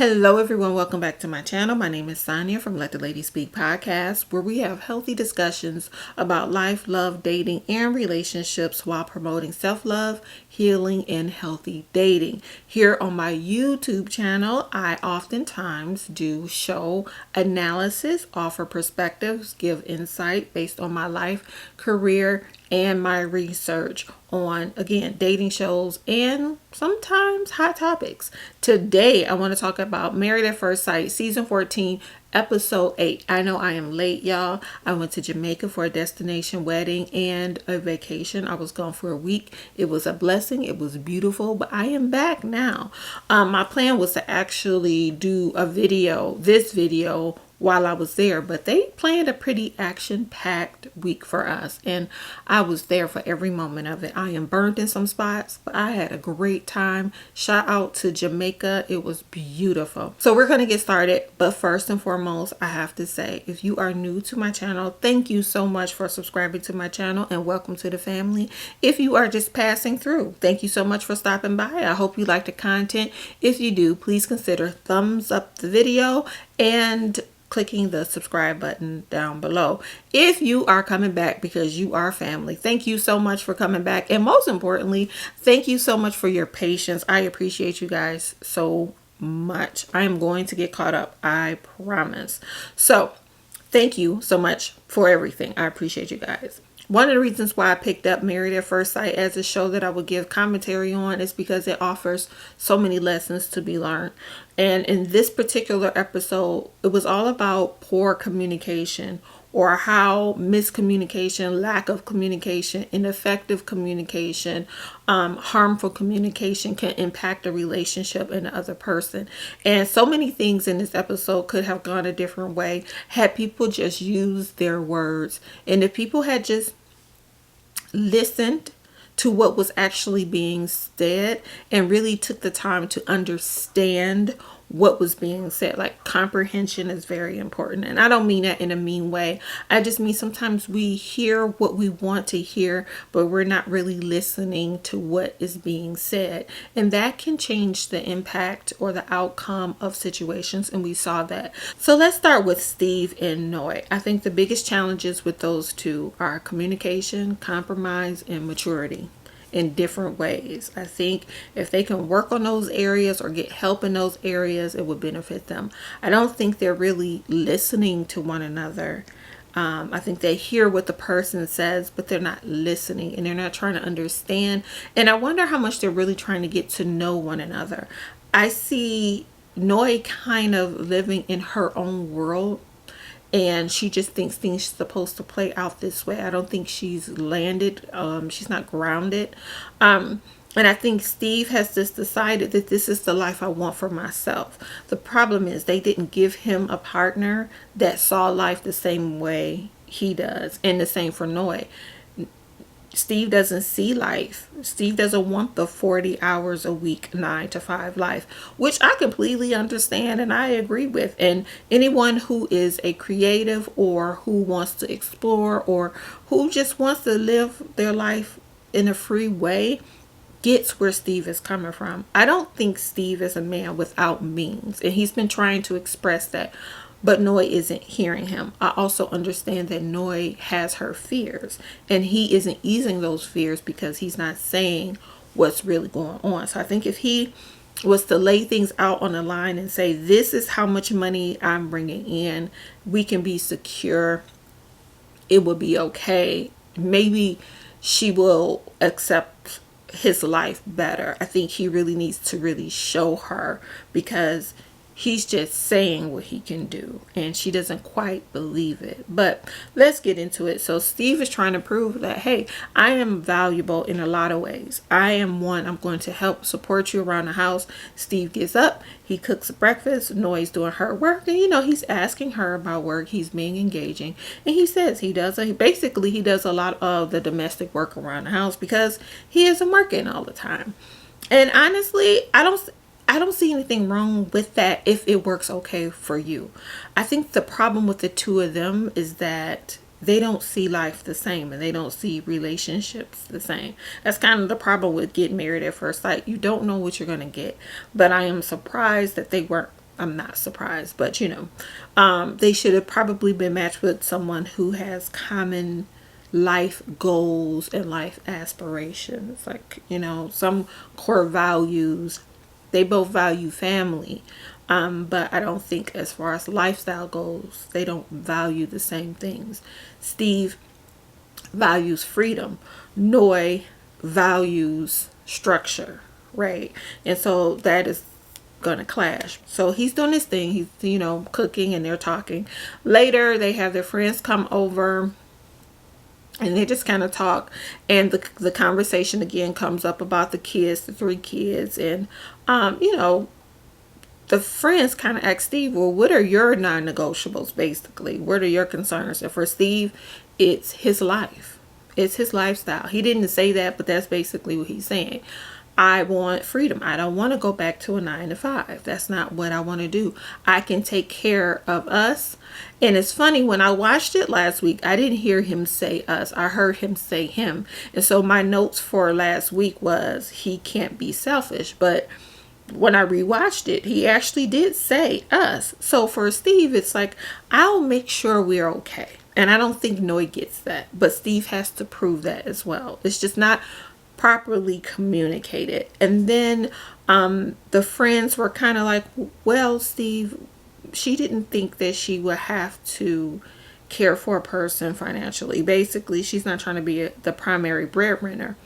Hello everyone, welcome back to my channel. My name is Sonia from Let the Lady Speak podcast, where we have healthy discussions about life, love, dating, and relationships while promoting self-love, healing, and healthy dating. Here on my YouTube channel, I oftentimes do show analysis, offer perspectives, give insight based on my life, career, and my research on, again, dating shows and sometimes hot topics. Today, I want to talk about Married at First Sight, Season 14, Episode 8. I know I am late, y'all. I went to Jamaica for a destination wedding and a vacation. I was gone for a week. It was a blessing. It was beautiful, but I am back now. My plan was to actually do this video while I was there, but they planned a pretty action-packed week for us, and I was there for every moment of it. I am burnt in some spots, but I had a great time. Shout out to Jamaica. It was beautiful. So we're going to get started, but first and foremost, I have to say, if you are new to my channel, thank you so much for subscribing to my channel and welcome to the family. If you are just passing through, thank you so much for stopping by. I hope you like the content. If you do, please consider thumbs up the video and clicking the subscribe button down below. If you are coming back because you are family, thank you so much for coming back. And most importantly, thank you so much for your patience. I appreciate you guys so much. I am going to get caught up, I promise. So thank you so much for everything. I appreciate you guys. One of the reasons why I picked up Married at First Sight as a show that I would give commentary on is because it offers so many lessons to be learned. And in this particular episode, it was all about poor communication, or how miscommunication, lack of communication, ineffective communication, harmful communication can impact a relationship and the other person. And so many things in this episode could have gone a different way had people just used their words. And if people had just listened to what was actually being said and really took the time to understand what was being said. Like, comprehension is very important, and I don't mean that in a mean way. I just mean sometimes we hear what we want to hear, but we're not really listening to what is being said, and that can change the impact or the outcome of situations, and we saw that. So let's start with Steve and Noi. I think the biggest challenges with those two are communication, compromise, and maturity in different ways. I think if they can work on those areas or get help in those areas, it would benefit them. I don't think they're really listening to one another. I think they hear what the person says, but they're not listening and they're not trying to understand. And I wonder how much they're really trying to get to know one another. I see Noi kind of living in her own world, and she just thinks things are supposed to play out this way. I don't think she's landed. She's not grounded. And I think Steve has just decided that this is the life I want for myself. The problem is they didn't give him a partner that saw life the same way he does. And the same for Noi. Steve doesn't see life. Steve doesn't want the 40 hours a week, 9 to 5 life, which I completely understand and I agree with. And anyone who is a creative or who wants to explore or who just wants to live their life in a free way gets where Steve is coming from. I don't think Steve is a man without means, and he's been trying to express that. But Noi isn't hearing him. I also understand that Noi has her fears, and he isn't easing those fears because he's not saying what's really going on. So I think if he was to lay things out on the line and say, this is how much money I'm bringing in, we can be secure, it would be okay. Maybe she will accept his life better. I think he really needs to really show her, because he's just saying what he can do and she doesn't quite believe it. But let's get into it. So Steve is trying to prove that, hey, I am valuable in a lot of ways. I'm going to help support you around the house. Steve gets up, he cooks breakfast, Noi's doing her work, and he's asking her about work. He's being engaging, and he says he does a lot of the domestic work around the house because he isn't working all the time. And honestly, I don't see anything wrong with that if it works okay for you. I think the problem with the two of them is that they don't see life the same and they don't see relationships the same. That's kind of the problem with getting married at first sight. You don't know what you're going to get. But I am surprised that they weren't I'm not surprised, but they should have probably been matched with someone who has common life goals and life aspirations, like some core values. They both value family, but I don't think as far as lifestyle goes, they don't value the same things. Steve values freedom. Noi values structure, right? And so that is gonna clash. So he's doing his thing. He's cooking, and they're talking. Later, they have their friends come over, and they just kind of talk, and the conversation again comes up about the kids, the 3 kids, and the friends kind of ask Steve, well, what are your non-negotiables, basically? What are your concerns? And for Steve, it's his life. It's his lifestyle. He didn't say that, but that's basically what he's saying. I want freedom. I don't want to go back to a 9 to 5. That's not what I want to do. I can take care of us. And it's funny, when I watched it last week, I didn't hear him say us. I heard him say him. And so my notes for last week was he can't be selfish. But when I rewatched it, he actually did say us. So for Steve, it's like, I'll make sure we're okay. And I don't think Noi gets that. But Steve has to prove that as well. It's just not properly communicated. And then the friends were kind of like, well, Steve, she didn't think that she would have to care for a person financially. Basically, she's not trying to be the primary breadwinner.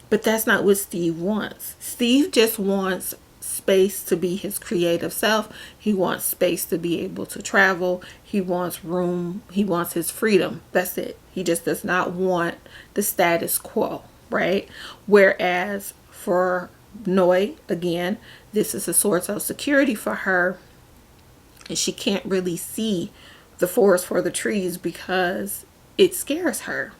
But that's not what Steve wants. Steve just wants space to be his creative self. He wants space to be able to travel. He wants room. He wants his freedom. That's it. He just does not want the status quo, right? Whereas for Noi, again, this is a source of security for her, and she can't really see the forest for the trees because it scares her.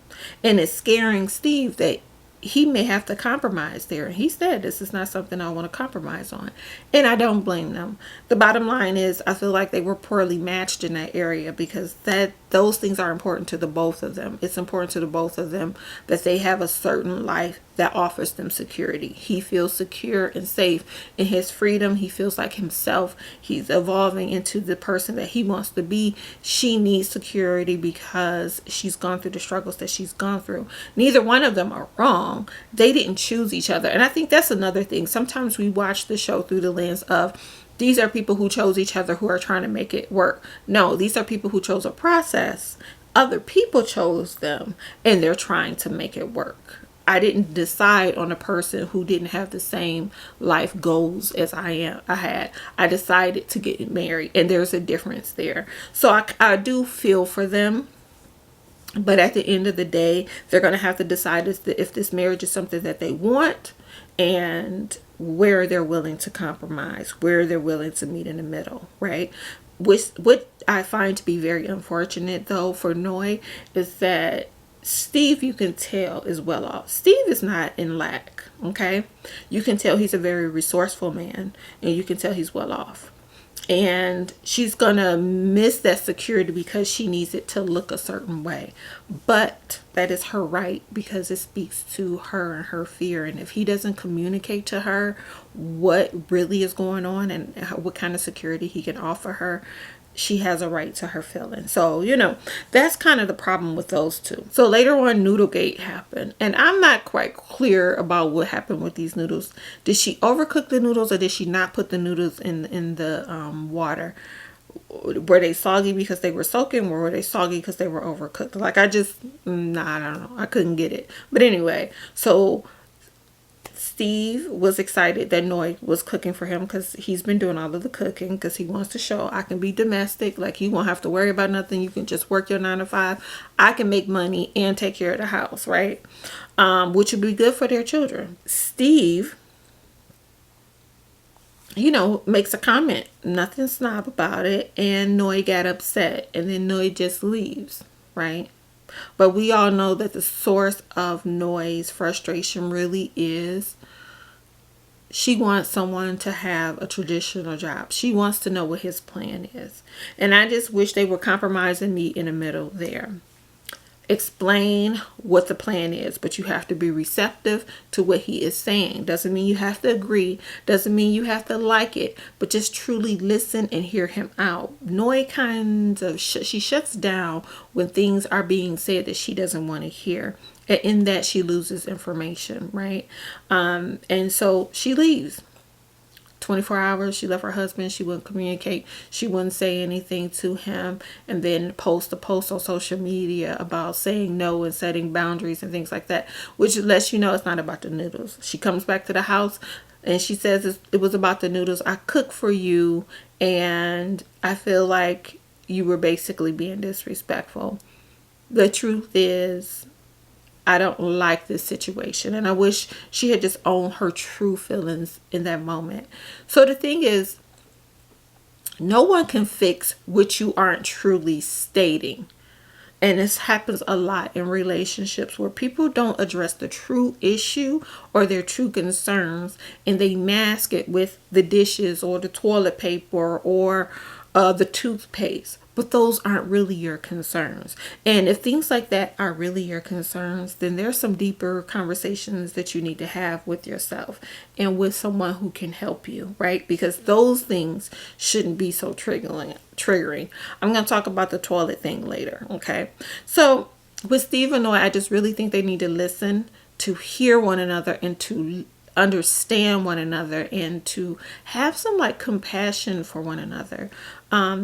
And it's scaring Steve that he may have to compromise there. And he said, this is not something I want to compromise on. And I don't blame them. The bottom line is, I feel like they were poorly matched in that area, because those things are important to the both of them. It's important to the both of them that they have a certain life that offers them security. He feels secure and safe in his freedom. He feels like himself. He's evolving into the person that he wants to be. She needs security because she's gone through the struggles that she's gone through. Neither one of them are wrong. They didn't choose each other. And I think that's another thing. Sometimes we watch the show through the lens of, these are people who chose each other who are trying to make it work. No, these are people who chose a process. Other people chose them, and they're trying to make it work. I didn't decide on a person who didn't have the same life goals as I had. I decided to get married, and there's a difference there. So I do feel for them. But at the end of the day, they're going to have to decide if this marriage is something that they want, and where they're willing to compromise, where they're willing to meet in the middle, right? What I find to be very unfortunate, though, for Noi, is that Steve, you can tell, is well off. Steve is not in lack, okay? You can tell he's a very resourceful man, and you can tell he's well off. And she's going to miss that security because she needs it to look a certain way. But that is her right, because it speaks to her and her fear. And if he doesn't communicate to her what really is going on and what kind of security he can offer her, she has a right to her feelings. So, that's kind of the problem with those two. So later on, Noodlegate happened. And I'm not quite clear about what happened with these noodles. Did she overcook the noodles, or did she not put the noodles in the water? Were they soggy because they were soaking, or were they soggy because they were overcooked? Like, I don't know. I couldn't get it. But anyway, so Steve was excited that Noi was cooking for him, because he's been doing all of the cooking, because he wants to show, I can be domestic. Like, you won't have to worry about nothing. You can just work your 9 to 5. I can make money and take care of the house, right? Which would be good for their children. Steve, makes a comment. Nothing snob about it. And Noi got upset. And then Noi just leaves, right? But we all know that the source of Noi's frustration really is, she wants someone to have a traditional job. She wants to know what his plan is. And I just wish they would compromise and meet in the middle there. explain what the plan is, but you have to be receptive to what he is saying. Doesn't mean you have to agree, doesn't mean you have to like it, but just truly listen and hear him out. Noi kind of she shuts down when things are being said that she doesn't want to hear, and in that she loses information, right? And so she leaves. 24 hours she left her husband. She wouldn't communicate, she wouldn't say anything to him, and then post a post on social media about saying no and setting boundaries and things like that, which lets you know it's not about the noodles. She comes back to the house and she says it was about the noodles. I cooked for you and I feel like you were basically being disrespectful. The truth is, I don't like this situation, and I wish she had just owned her true feelings in that moment. So the thing is, no one can fix what you aren't truly stating. And this happens a lot in relationships where people don't address the true issue or their true concerns, and they mask it with the dishes or the toilet paper or the toothpaste. But those aren't really your concerns. And if things like that are really your concerns, then there's some deeper conversations that you need to have with yourself and with someone who can help you, right? Because those things shouldn't be so triggering. I'm going to talk about the toilet thing later, okay? So with Steve and Noi, I just really think they need to listen, to hear one another, and to understand one another, and to have some like compassion for one another.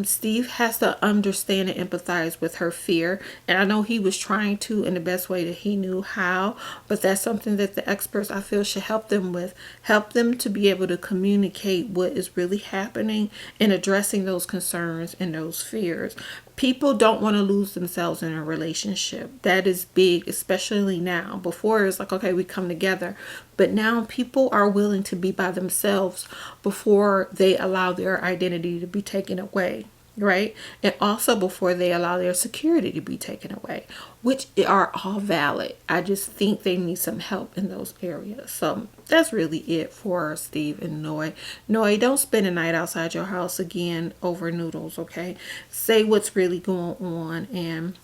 Steve has to understand and empathize with her fear, and I know he was trying to in the best way that he knew how, but that's something that the experts, I feel, should help them with. Help them to be able to communicate what is really happening and addressing those concerns and those fears. People don't want to lose themselves in a relationship. That is big, especially now. Before, it's like, okay, we come together. But now people are willing to be by themselves before they allow their identity to be taken away, right? And also before they allow their security to be taken away, which are all valid. I just think they need some help in those areas. So that's really it for Steve and Noi. Noi, don't spend a night outside your house again over noodles, okay? Say what's really going on and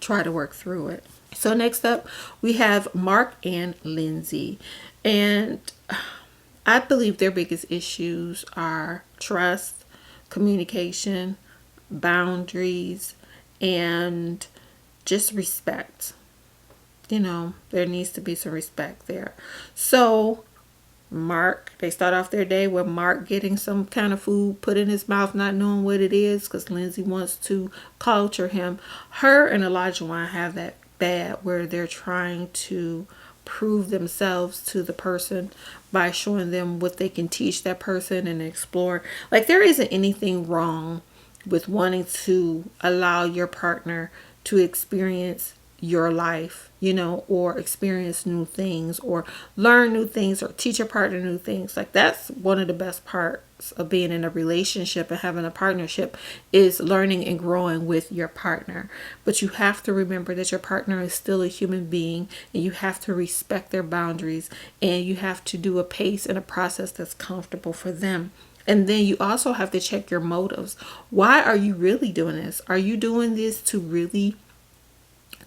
try to work through it. So next up, we have Mark and Lindsay. And I believe their biggest issues are trust, communication, boundaries, and just respect. You know, there needs to be some respect there. So Mark, they start off their day with Mark getting some kind of food put in his mouth, not knowing what it is, because Lindsay wants to culture him. Her and Elijah want to have that bad where they're trying to prove themselves to the person by showing them what they can teach that person and explore. Like, there isn't anything wrong with wanting to allow your partner to experience your life, you know, or experience new things or learn new things or teach your partner new things. Like, that's one of the best parts of being in a relationship and having a partnership, is learning and growing with your partner. But you have to remember that your partner is still a human being, and you have to respect their boundaries, and you have to do a pace and a process that's comfortable for them. And then you also have to check your motives. Why are you really doing this? Are you doing this to really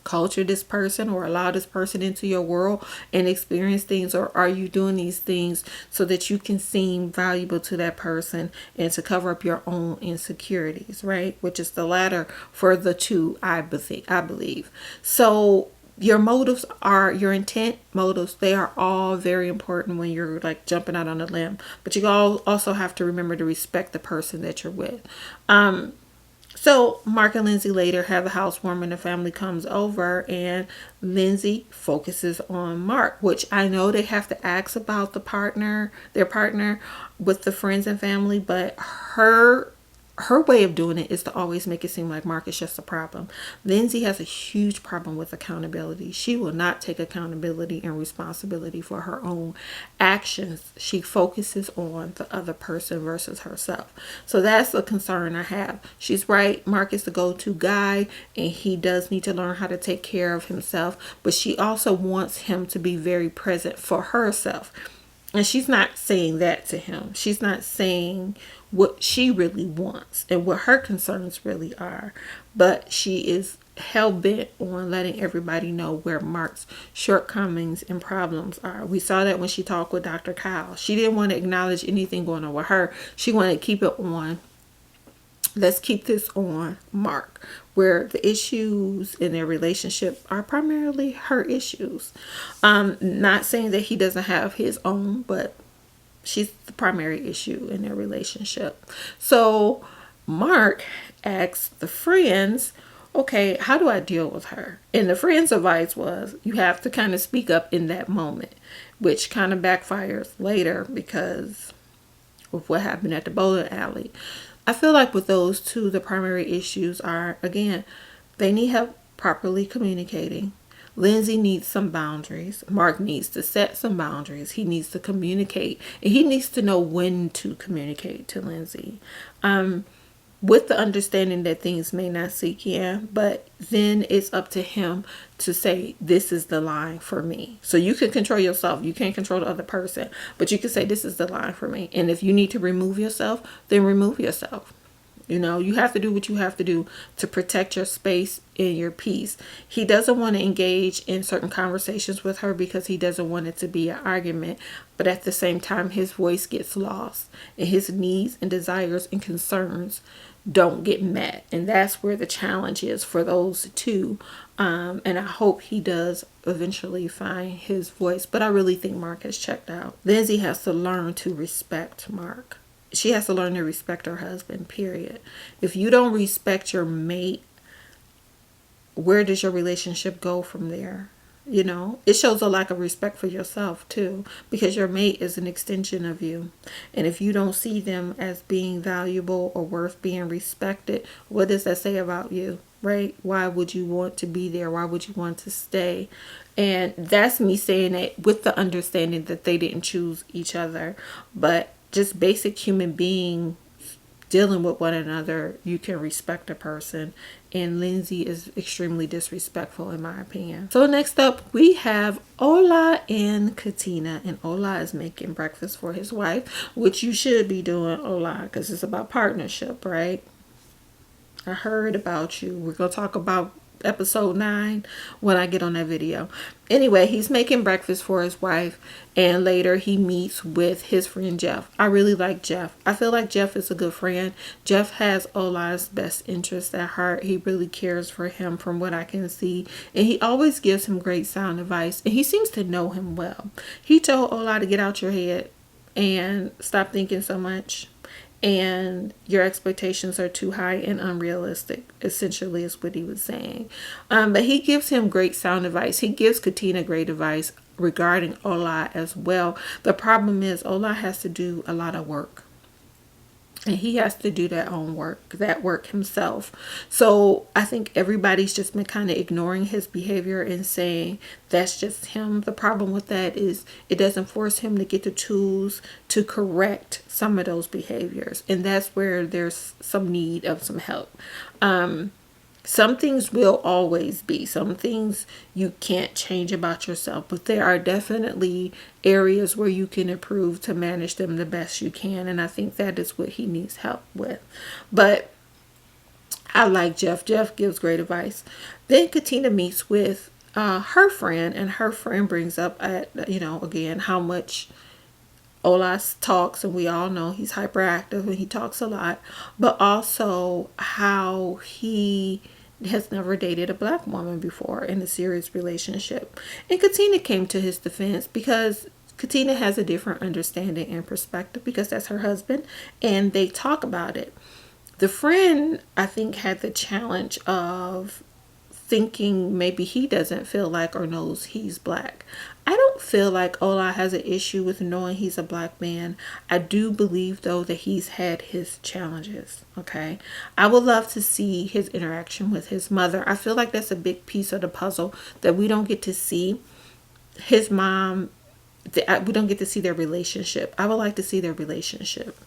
culture this person or allow this person into your world and experience things, or are you doing these things so that you can seem valuable to that person and to cover up your own insecurities, right? Which is the latter for the two, I believe. So your motives are your intent motives. They are all very important when you're like jumping out on a limb, but you all also have to remember to respect the person that you're with. So Mark and Lindsay later have the housewarming. The family comes over, and Lindsay focuses on Mark, which I know they have to ask about their partner with the friends and family, but her way of doing it is to always make it seem like Mark is just a problem. Lindsay has a huge problem with accountability. She will not take accountability and responsibility for her own actions. She focuses on the other person versus herself. So that's a concern I have. She's right. Mark is the go-to guy, and he does need to learn how to take care of himself, but she also wants him to be very present for herself. And she's not saying that to him. She's not saying what she really wants and what her concerns really are. But she is hell-bent on letting everybody know where Mark's shortcomings and problems are. We saw that when she talked with Dr. Kyle. She didn't want to acknowledge anything going on with her. She wanted to keep it on. Let's keep this on Mark, where the issues in their relationship are primarily her issues. Not saying that he doesn't have his own, but she's the primary issue in their relationship. So Mark asks the friends, okay, how do I deal with her? And the friend's advice was, you have to kind of speak up in that moment, which kind of backfires later because of what happened at the bowling alley. I feel like with those two, the primary issues are, again, they need help properly communicating. Lindsay needs some boundaries. Mark needs to set some boundaries. He needs to communicate. And he needs to know when to communicate to Lindsay. With the understanding that things may not sink in, but then it's up to him to say, this is the line for me. So you can control yourself. You can't control the other person, but you can say, this is the line for me. And if you need to remove yourself, then remove yourself. You know, you have to do what you have to do to protect your space and your peace. He doesn't want to engage in certain conversations with her because he doesn't want it to be an argument. But at the same time, his voice gets lost and his needs and desires and concerns don't get met. And that's where the challenge is for those two. And I hope he does eventually find his voice. But I really think Mark has checked out. Lindsay has to learn to respect Mark. She has to learn to respect her husband, period. If you don't respect your mate, where does your relationship go from there? You know, it shows a lack of respect for yourself too, because your mate is an extension of you. And if you don't see them as being valuable or worth being respected, what does that say about you, right? Why would you want to be there? Why would you want to stay? And that's me saying it with the understanding that they didn't choose each other, but just basic human being dealing with one another, you can respect a person. And Lindsay is extremely disrespectful in my opinion. So next up we have Ola and Katina, and Ola is making breakfast for his wife, which you should be doing, Ola, because it's about partnership, right? I heard about you. We're gonna talk about episode 9 when I get on that video. Anyway, he's making breakfast for his wife, and later he meets with his friend Jeff. I really like Jeff. I feel like Jeff is a good friend. Jeff has Ola's best interest at heart. He really cares for him from what I can see, and he always gives him great sound advice, and he seems to know him well. He told Ola to get out your head and stop thinking so much, and your expectations are too high and unrealistic, essentially is what he was saying. But he gives him great sound advice. He gives Katina great advice regarding Ola as well. The problem is Ola has to do a lot of work. And he has to do that work himself. So I think everybody's just been kind of ignoring his behavior and saying that's just him. The problem with that is it doesn't force him to get the tools to correct some of those behaviors. And that's where there's some need of some help. Some things will always be. Some things you can't change about yourself, but there are definitely areas where you can improve to manage them the best you can. And I think that is what he needs help with. But I like Jeff. Jeff gives great advice. Then Katina meets with her friend, and her friend brings up, again, how much Ola talks, and we all know he's hyperactive and he talks a lot, but also how he has never dated a black woman before in a serious relationship. And Katina came to his defense because Katina has a different understanding and perspective because that's her husband, and they talk about it. The friend, I think, had the challenge of thinking maybe he doesn't feel like or knows he's black. I don't feel like Ola has an issue with knowing he's a black man. I do believe, though, that he's had his challenges, okay? I would love to see his interaction with his mother. I feel like that's a big piece of the puzzle that we don't get to see. His mom, we don't get to see their relationship. I would like to see their relationship.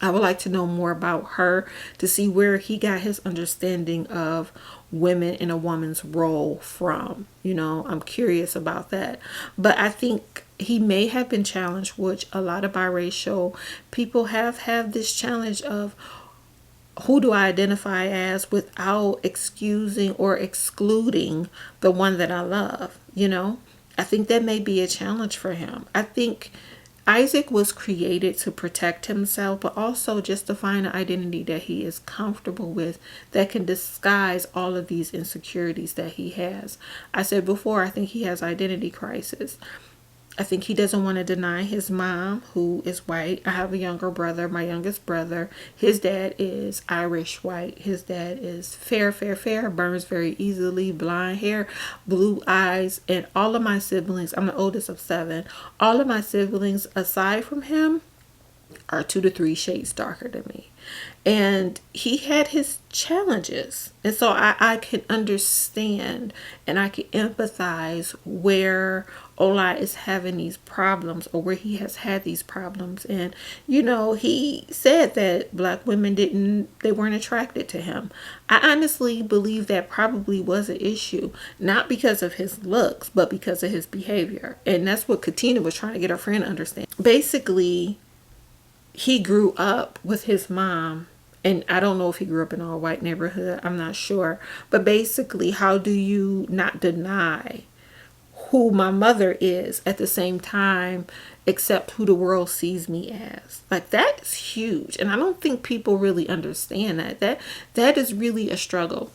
I would like to know more about her to see where he got his understanding of women in a woman's role from. I'm curious about that. But I think he may have been challenged, which a lot of biracial people have had this challenge of, who do I identify as without excusing or excluding the one that I love? I think that may be a challenge for him. I think Isaac was created to protect himself, but also just to find an identity that he is comfortable with that can disguise all of these insecurities that he has. I said before, I think he has identity crisis. I think he doesn't want to deny his mom, who is white. I have a younger brother, my youngest brother. His dad is Irish white. His dad is fair, burns very easily, blonde hair, blue eyes. And all of my siblings, I'm the oldest of 7. All of my siblings, aside from him, are 2 to 3 shades darker than me. And he had his challenges. And so I can understand and I can empathize where Ola is having these problems, or where he has had these problems. And, he said that black women they weren't attracted to him. I honestly believe that probably was an issue, not because of his looks, but because of his behavior. And that's what Katina was trying to get her friend to understand. Basically, he grew up with his mom, and I don't know if he grew up in an all-white neighborhood. I'm not sure. But basically, how do you not deny who my mother is at the same time accept who the world sees me as? Like, that is huge. And I don't think people really understand that. That is really a struggle.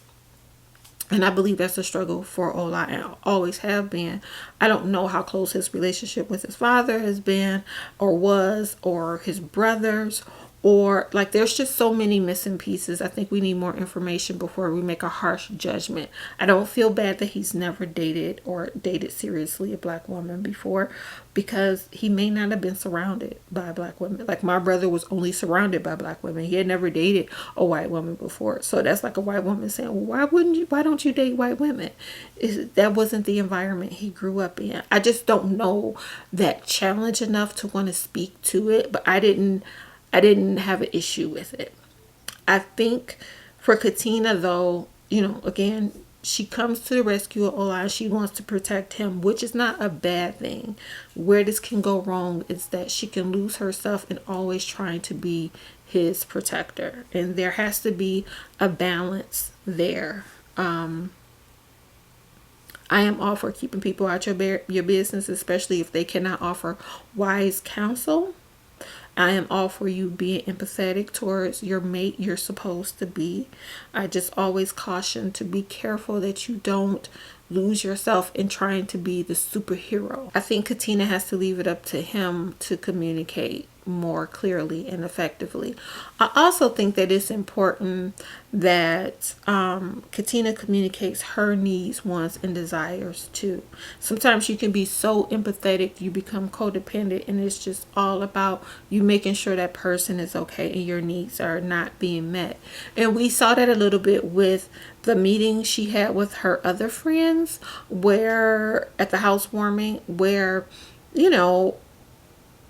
And I believe that's a struggle for Ola, and always have been. I don't know how close his relationship with his father has been, or was, or his brothers, or like, there's just so many missing pieces. I think we need more information before we make a harsh judgment. I don't feel bad that he's never dated or dated seriously a black woman before, because he may not have been surrounded by black women. Like, my brother was only surrounded by black women. He had never dated a white woman before. So that's like a white woman saying, well, why don't you date white women? That wasn't the environment he grew up in. I just don't know that challenge enough to want to speak to it, but I didn't have an issue with it. I think for Katina, though, again, she comes to the rescue of Ola. She wants to protect him, which is not a bad thing. Where this can go wrong is that she can lose herself in always trying to be his protector. And there has to be a balance there. I am all for keeping people out your business, especially if they cannot offer wise counsel. I am all for you being empathetic towards your mate you're supposed to be. I just always caution to be careful that you don't lose yourself in trying to be the superhero. I think Katina has to leave it up to him to communicate more clearly and effectively. I also think that it's important that Katina communicates her needs, wants, and desires too. Sometimes you can be so empathetic, you become codependent, and it's just all about you making sure that person is okay and your needs are not being met. And we saw that a little bit with the meeting she had with her other friends, where at the housewarming, where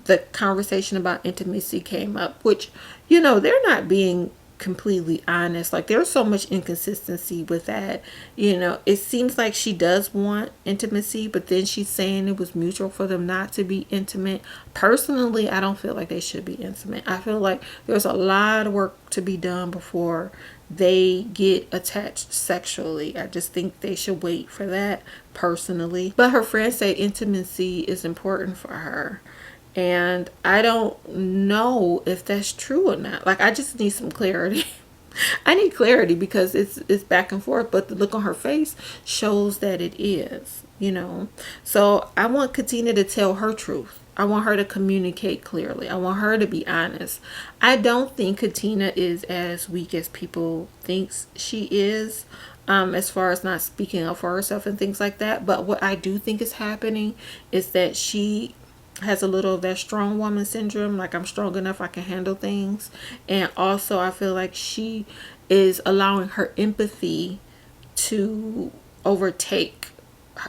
the conversation about intimacy came up, which, they're not being completely honest. Like, there's so much inconsistency with that. It seems like she does want intimacy, but then she's saying it was mutual for them not to be intimate. Personally, I don't feel like they should be intimate. I feel like there's a lot of work to be done before they get attached sexually. I just think they should wait for that, personally. But her friends say intimacy is important for her. And I don't know if that's true or not. Like, I just need some clarity. I need clarity, because it's back and forth, but the look on her face shows that it is, So I want Katina to tell her truth. I want her to communicate clearly. I want her to be honest. I don't think Katina is as weak as people thinks she is, as far as not speaking up for herself and things like that. But what I do think is happening is that she has a little of that strong woman syndrome. Like, I'm strong enough, I can handle things. And also, I feel like she is allowing her empathy to overtake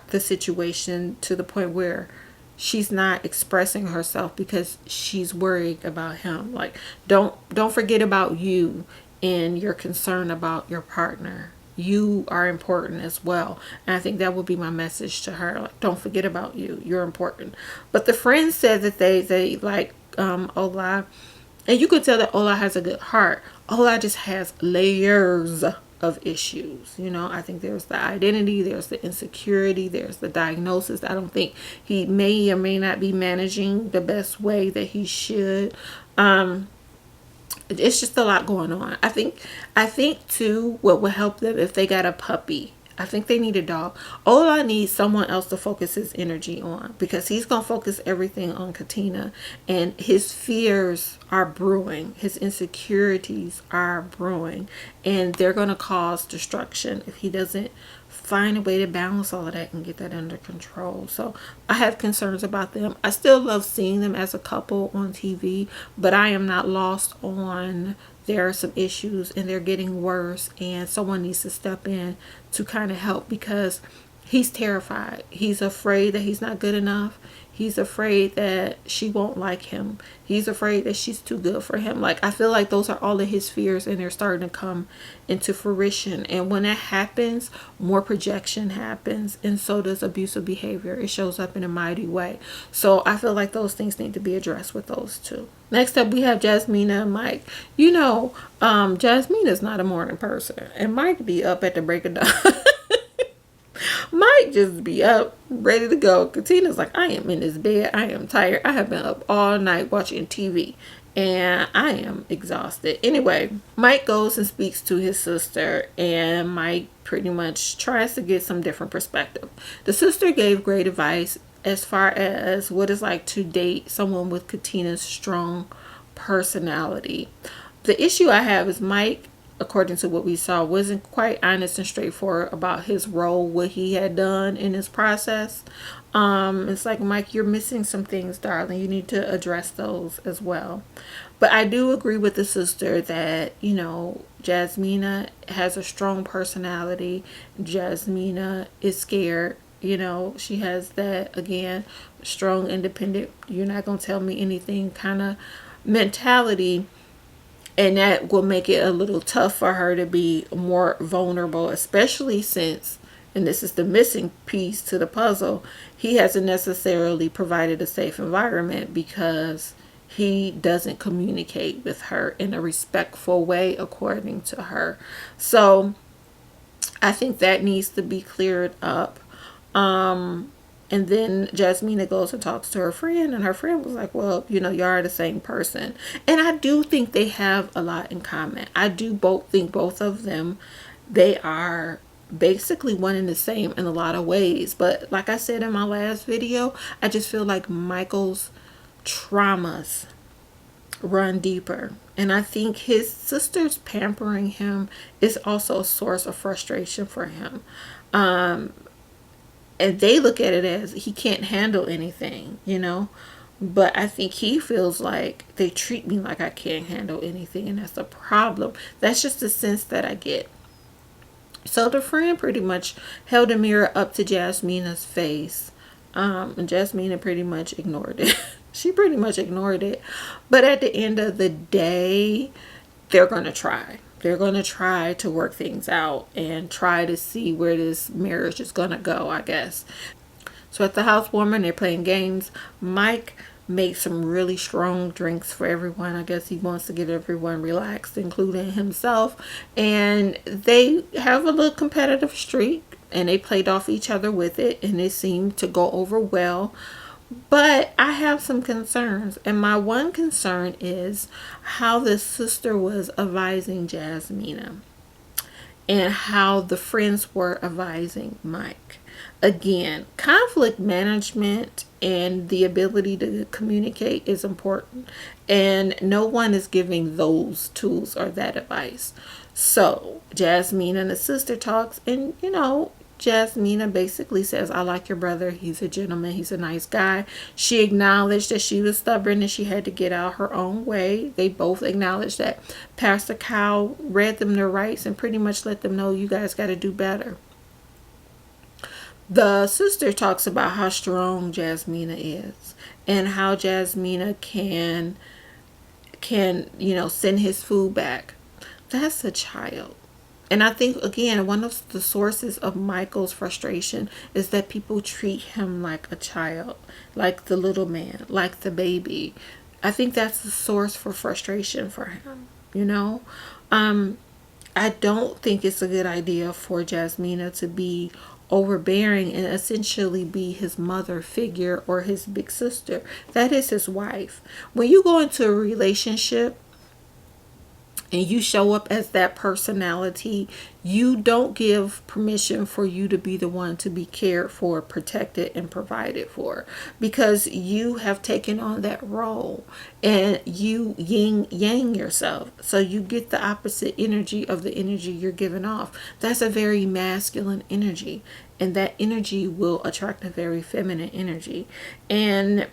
the situation to the point where she's not expressing herself because she's worried about him. Like, don't forget about you and your concern about your partner. You are important as well. And I think that would be my message to her. Like, don't forget about you. You're important. But the friends said that they like Ola And you could tell that Ola has a good heart. Ola just has layers of issues. You know, I think there's the identity, there's the insecurity, there's the diagnosis. I don't think he may or may not be managing the best way that he should. It's just a lot going on. I think too, what would help them if they got a puppy. I think they need a dog. Ola needs someone else to focus his energy on, because he's going to focus everything on Katina, and his fears are brewing. His insecurities are brewing, and they're going to cause destruction if he doesn't find a way to balance all of that and get that under control. So I have concerns about them. I still love seeing them as a couple on TV, but I am not lost on there are some issues and they're getting worse, and someone needs to step in to kind of help, because he's terrified. He's afraid that he's not good enough. He's afraid that she won't like him. He's afraid that she's too good for him. Like, I feel like those are all of his fears, and they're starting to come into fruition. And when that happens, more projection happens, and so does abusive behavior. It shows up in a mighty way. So I feel like those things need to be addressed with those two. Next up, we have Jasmine and Mike. You know, Jasmine is not a morning person, and Mike be up at the break of dawn. Might just be up, ready to go. Katina's like, I am in this bed. I am tired. I have been up all night watching TV, and I am exhausted. Anyway, Mike goes and speaks to his sister, and Mike pretty much tries to get some different perspective. The sister gave great advice as far as what it's like to date someone with Katina's strong personality. The issue I have is Mike, according to what we saw, wasn't quite honest and straightforward about his role, what he had done in this process. It's like, Mike, you're missing some things, darling. You need to address those as well. But I do agree with the sister that, you know, Jasmina has a strong personality. Jasmina is scared. You know, she has that, again, strong, independent, you're not going to tell me anything kind of mentality. And that will make it a little tough for her to be more vulnerable, especially since, and this is the missing piece to the puzzle, he hasn't necessarily provided a safe environment, because he doesn't communicate with her in a respectful way, according to her. So I think that needs to be cleared up. And then Jasmina goes and talks to her friend, and her friend was like, well, you know, you are the same person. And I do think they have a lot in common. I do think both of them, they are basically one and the same in a lot of ways. But like I said in my last video, I just feel like Michael's traumas run deeper. And I think his sister's pampering him is also a source of frustration for him. And they look at it as he can't handle anything, you know. But I think he feels like they treat me like I can't handle anything, and that's a problem. That's just the sense that I get. So the friend pretty much held a mirror up to Jasmina's face. And Jasmina pretty much ignored it. She pretty much ignored it. But at the end of the day, they're going to try. They're going to try to work things out and try to see where this marriage is going to go, I guess. So at the housewarming, they're playing games. Mike makes some really strong drinks for everyone. I guess he wants to get everyone relaxed, including himself. And they have a little competitive streak, and they played off each other with it, and it seemed to go over well. But I have some concerns, and my one concern is how the sister was advising Jasmina and how the friends were advising Mike. Again, conflict management and the ability to communicate is important, and no one is giving those tools or that advice. So Jasmine and the sister talks, and you know, Jasmina basically says, I like your brother. He's a gentleman. He's a nice guy. She acknowledged that she was stubborn and she had to get out her own way. They both acknowledged that Pastor Kyle read them their rights and pretty much let them know, you guys got to do better. The sister talks about how strong Jasmina is and how Jasmina can send his food back. That's a child. And I think, again, one of the sources of Michael's frustration is that people treat him like a child, like the little man, like the baby. I think that's the source for frustration for him, you know? I don't think it's a good idea for Jasmina to be overbearing and essentially be his mother figure or his big sister. That is his wife. When you go into a relationship and you show up as that personality, you don't give permission for you to be the one to be cared for, protected, and provided for, because you have taken on that role and you yin yang yourself. So you get the opposite energy of the energy you're giving off. That's a very masculine energy, and that energy will attract a very feminine energy. And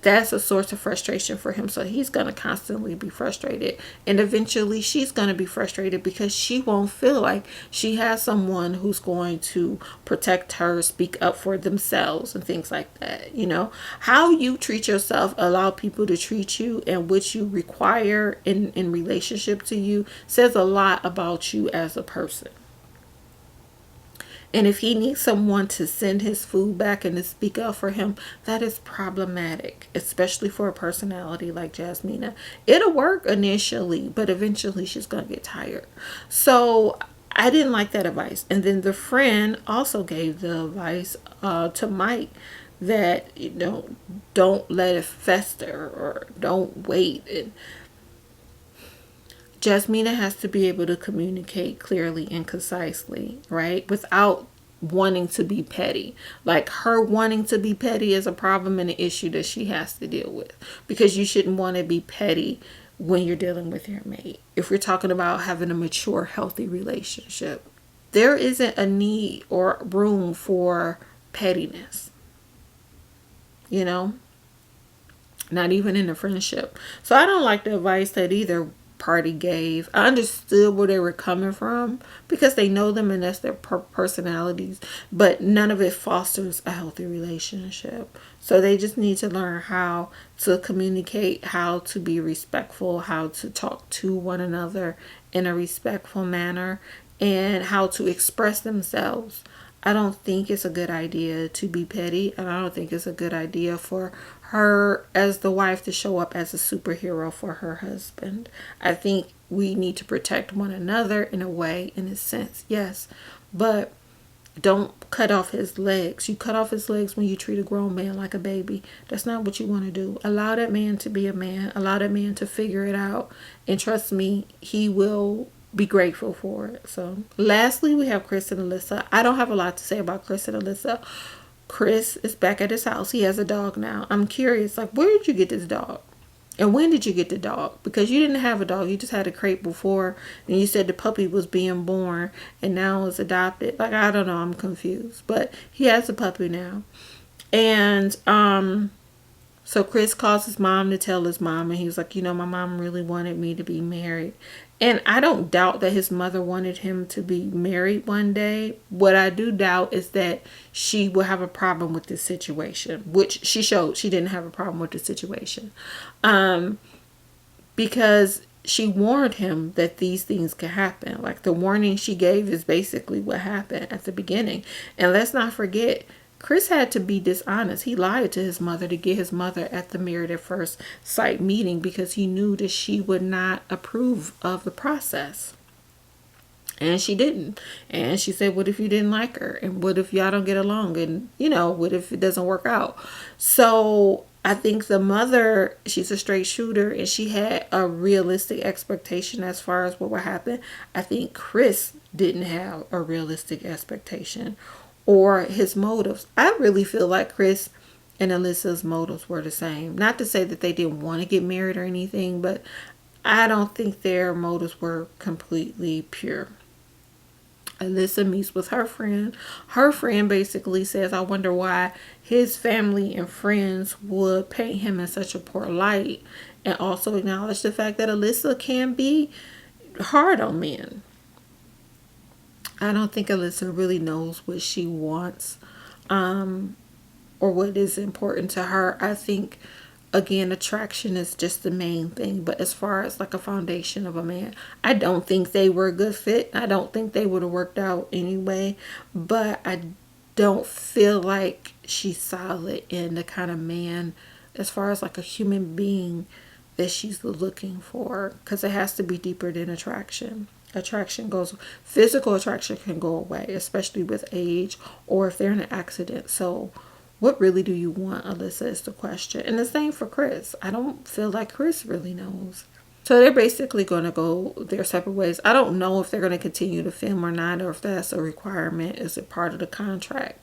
that's a source of frustration for him. So he's going to constantly be frustrated. And eventually she's going to be frustrated because she won't feel like she has someone who's going to protect her, speak up for themselves, and things like that. You know, how you treat yourself, allow people to treat you, and what you require in relationship to you says a lot about you as a person. And if he needs someone to send his food back and to speak up for him, that is problematic, especially for a personality like Jasmina. It'll work initially, but eventually she's going to get tired. So I didn't like that advice. And then the friend also gave the advice to Mike that, you know, don't let it fester or don't wait. And Jasmina has to be able to communicate clearly and concisely, right? Without wanting to be petty. Like, her wanting to be petty is a problem and an issue that she has to deal with, because you shouldn't want to be petty when you're dealing with your mate. If we're talking about having a mature, healthy relationship, there isn't a need or room for pettiness, you know? Not even in a friendship. So I don't like the advice that either party gave. I understood where they were coming from because they know them and that's their personalities, but none of it fosters a healthy relationship. So they just need to learn how to communicate, how to be respectful, how to talk to one another in a respectful manner, and how to express themselves. I don't think it's a good idea to be petty, and I don't think it's a good idea for her as the wife to show up as a superhero for her husband. I think we need to protect one another in a way, in a sense, yes, but don't cut off his legs. You cut off his legs when you treat a grown man like a baby. That's not what you want to do. Allow that man to be a man. Allow that man to figure it out, and trust me, he will be grateful for it. So lastly, we have Chris and Alyssa. I don't have a lot to say about Chris and Alyssa. Chris is back at his house. He has a dog now. I'm curious, like, where did you get this dog? And when did you get the dog? Because you didn't have a dog. You just had a crate before. And you said the puppy was being born and now it's adopted. Like, I don't know. I'm confused. But he has a puppy now. And so Chris calls his mom to tell his mom. And he was like, you know, my mom really wanted me to be married. And I don't doubt that his mother wanted him to be married one day. What I do doubt is that she will have a problem with this situation, which she showed she didn't have a problem with the situation. Because she warned him that these things could happen. Like, the warning she gave is basically what happened at the beginning. And let's not forget, Chris had to be dishonest. He lied to his mother to get his mother at the Married at First Sight meeting because he knew that she would not approve of the process. And she didn't. And she said, what if you didn't like her? And what if y'all don't get along? And, you know, what if it doesn't work out? So I think the mother, she's a straight shooter and she had a realistic expectation as far as what would happen. I think Chris didn't have a realistic expectation or his motives. I really feel like Chris and Alyssa's motives were the same. Not to say that they didn't want to get married or anything, but I don't think their motives were completely pure. Alyssa meets with her friend. Her friend basically says, I wonder why his family and friends would paint him in such a poor light, and also acknowledge the fact that Alyssa can be hard on men. I don't think Alyssa really knows what she wants or what is important to her. I think, again, attraction is just the main thing. But as far as like a foundation of a man, I don't think they were a good fit. I don't think they would have worked out anyway. But I don't feel like she's solid in the kind of man as far as like a human being that she's looking for, because it has to be deeper than attraction. Physical attraction can go away, especially with age or if they're in an accident. So what really do you want, Alyssa, is the question. And the same for Chris. I don't feel like Chris really knows. So they're basically going to go their separate ways. I don't know if they're going to continue to film or not, or if that's a requirement. Is it part of the contract?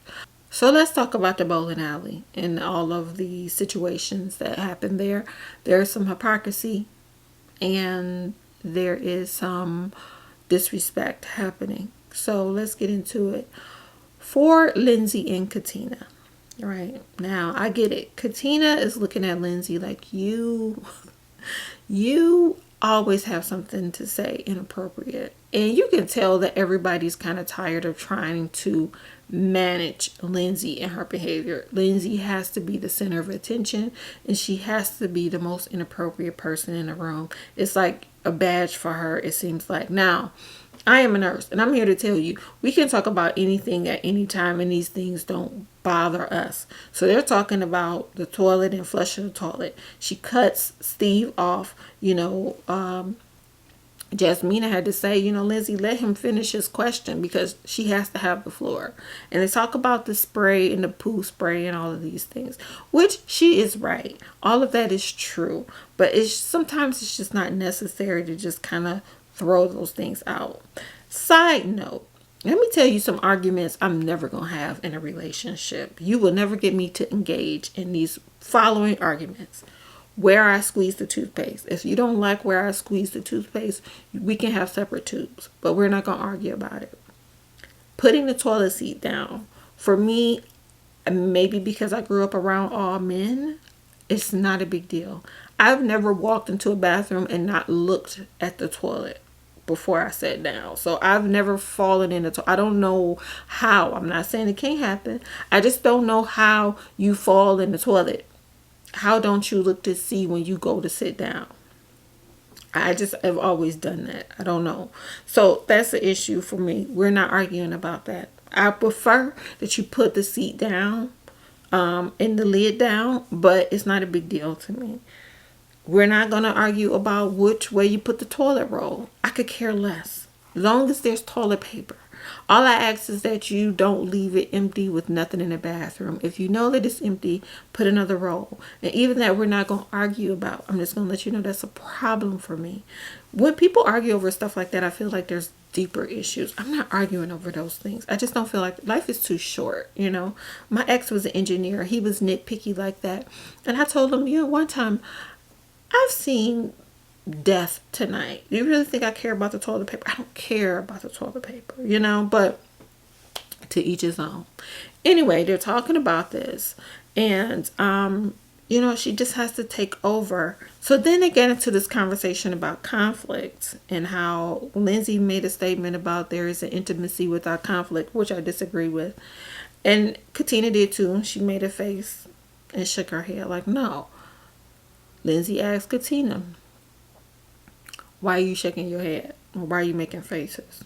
So let's talk about the bowling alley and all of the situations that happened there. There's some hypocrisy and there is some disrespect happening. So let's get into it. For Lindsay and Katina, right? Now, I get it. Katina is looking at Lindsay like, you always have something to say inappropriate. And you can tell that everybody's kind of tired of trying to manage Lindsay and her behavior. Lindsay has to be the center of attention and she has to be the most inappropriate person in the room. It's like a badge for her, it seems like. Now, I am a nurse and I'm here to tell you, we can talk about anything at any time and these things don't bother us. So they're talking about the toilet and flushing the toilet. She cuts Steve off, Jasmine had to say, Lindsay, let him finish his question because she has to have the floor. And they talk about the spray and the poo spray and all of these things, which she is right. All of that is true. But sometimes it's just not necessary to just kind of throw those things out. Side note, let me tell you some arguments I'm never going to have in a relationship. You will never get me to engage in these following arguments. Where I squeeze the toothpaste. If you don't like where I squeeze the toothpaste, we can have separate tubes, but we're not going to argue about it. Putting the toilet seat down. For me, maybe because I grew up around all men, it's not a big deal. I've never walked into a bathroom and not looked at the toilet before I sat down. So I've never fallen in the toilet. I don't know how. I'm not saying it can't happen. I just don't know how you fall in the toilet. How don't you look to see when you go to sit down? I just have always done that. I don't know. So that's the issue for me. We're not arguing about that. I prefer that you put the seat down and the lid down, but it's not a big deal to me. We're not going to argue about which way you put the toilet roll. I could care less. As long as there's toilet paper. All I ask is that you don't leave it empty with nothing in the bathroom. If you know that it's empty, put another roll. And even that we're not going to argue about. I'm just going to let you know that's a problem for me. When people argue over stuff like that, I feel like there's deeper issues. I'm not arguing over those things. I just don't feel like life is too short, My ex was an engineer. He was nitpicky like that. And I told him, one time, I've seen death tonight. You really think I care about the toilet paper? I don't care about the toilet paper, but to each his own. Anyway, they're talking about this and she just has to take over. So then they get into this conversation about conflict and how Lindsay made a statement about there is an intimacy without conflict, which I disagree with. And Katina did too. She made a face and shook her head like, no. Lindsay asked Katina, why are you shaking your head? Or why are you making faces?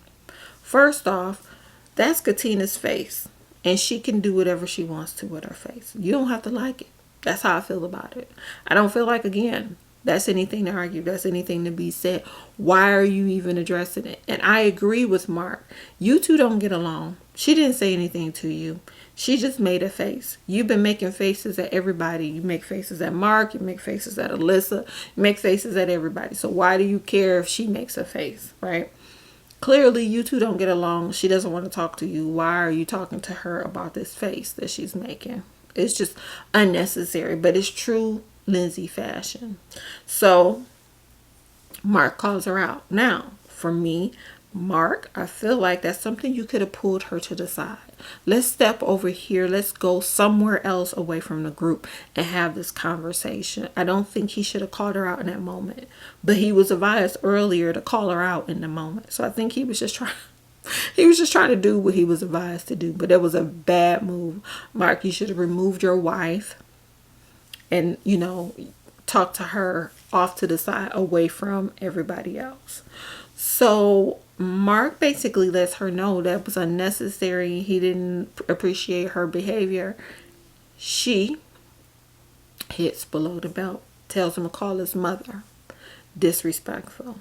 First off, that's Katina's face. And she can do whatever she wants to with her face. You don't have to like it. That's how I feel about it. I don't feel like, again, that's anything to argue. That's anything to be said. Why are you even addressing it? And I agree with Mark. You two don't get along. She didn't say anything to you. She just made a face. You've been making faces at everybody. You make faces at Mark. You make faces at Alyssa. You make faces at everybody. So why do you care if she makes a face, right? Clearly, you two don't get along. She doesn't want to talk to you. Why are you talking to her about this face that she's making? It's just unnecessary, but it's true Lindsay fashion. So Mark calls her out. Now, for me, Mark, I feel like that's something you could have pulled her to the side. Let's step over here. Let's go somewhere else away from the group and have this conversation. I don't think he should have called her out in that moment, but he was advised earlier to call her out in the moment. So I think he was just trying to do what he was advised to do, but it was a bad move. Mark, you should have removed your wife and, talk to her off to the side away from everybody else. So Mark basically lets her know that was unnecessary. He didn't appreciate her behavior. She hits below the belt, tells him to call his mother. Disrespectful.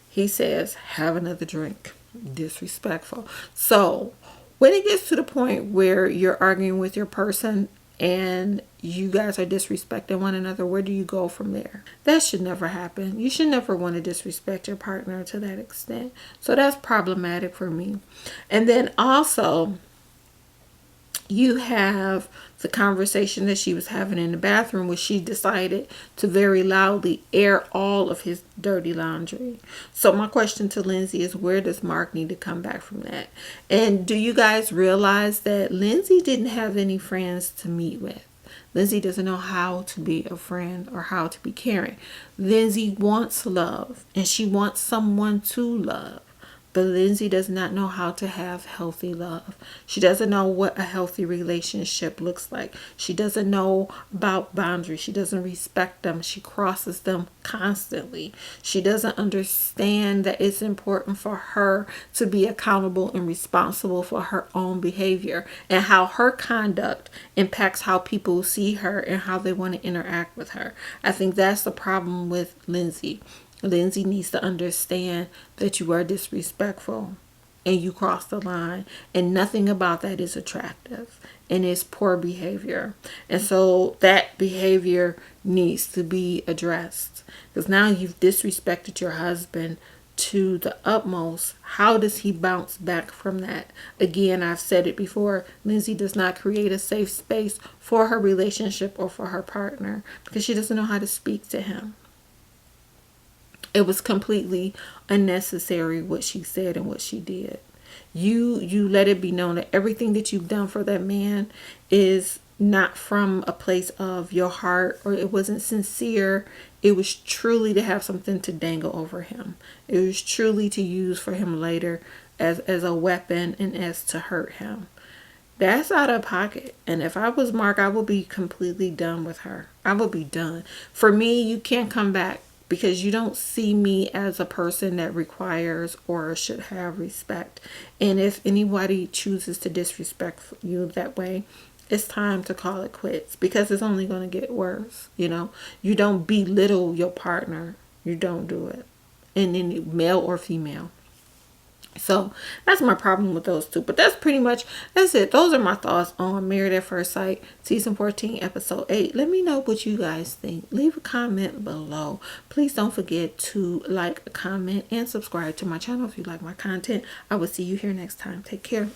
He says, have another drink. Disrespectful. So when it gets to the point where you're arguing with your person and you guys are disrespecting one another, where do you go from there? That should never happen. You should never want to disrespect your partner to that extent. So that's problematic for me. And then also, you have the conversation that she was having in the bathroom where she decided to very loudly air all of his dirty laundry. So my question to Lindsay is, where does Mark need to come back from that? And do you guys realize that Lindsay didn't have any friends to meet with? Lindsay doesn't know how to be a friend or how to be caring. Lindsay wants love and she wants someone to love. But Lindsay does not know how to have healthy love. She doesn't know what a healthy relationship looks like. She doesn't know about boundaries. She doesn't respect them. She crosses them constantly. She doesn't understand that it's important for her to be accountable and responsible for her own behavior and how her conduct impacts how people see her and how they want to interact with her. I think that's the problem with Lindsay. Lindsay needs to understand that you are disrespectful and you cross the line, and nothing about that is attractive and it's poor behavior. And so that behavior needs to be addressed, because now you've disrespected your husband to the utmost. How does he bounce back from that? Again, I've said it before, Lindsay does not create a safe space for her relationship or for her partner because she doesn't know how to speak to him. It was completely unnecessary what she said and what she did. You let it be known that everything that you've done for that man is not from a place of your heart, or it wasn't sincere. It was truly to have something to dangle over him. It was truly to use for him later as a weapon and as to hurt him. That's out of pocket. And if I was Mark, I would be completely done with her. I would be done. For me, you can't come back, because you don't see me as a person that requires or should have respect. And if anybody chooses to disrespect you that way, it's time to call it quits, because it's only going to get worse. You don't belittle your partner. You don't do it. And any male or female. So that's my problem with those two. But that's it. Those are my thoughts on Married at First Sight, season 14, episode 8. Let me know what you guys think. Leave a comment below. Please don't forget to like, comment, and subscribe to my channel if you like my content. I will see you here next time. Take care.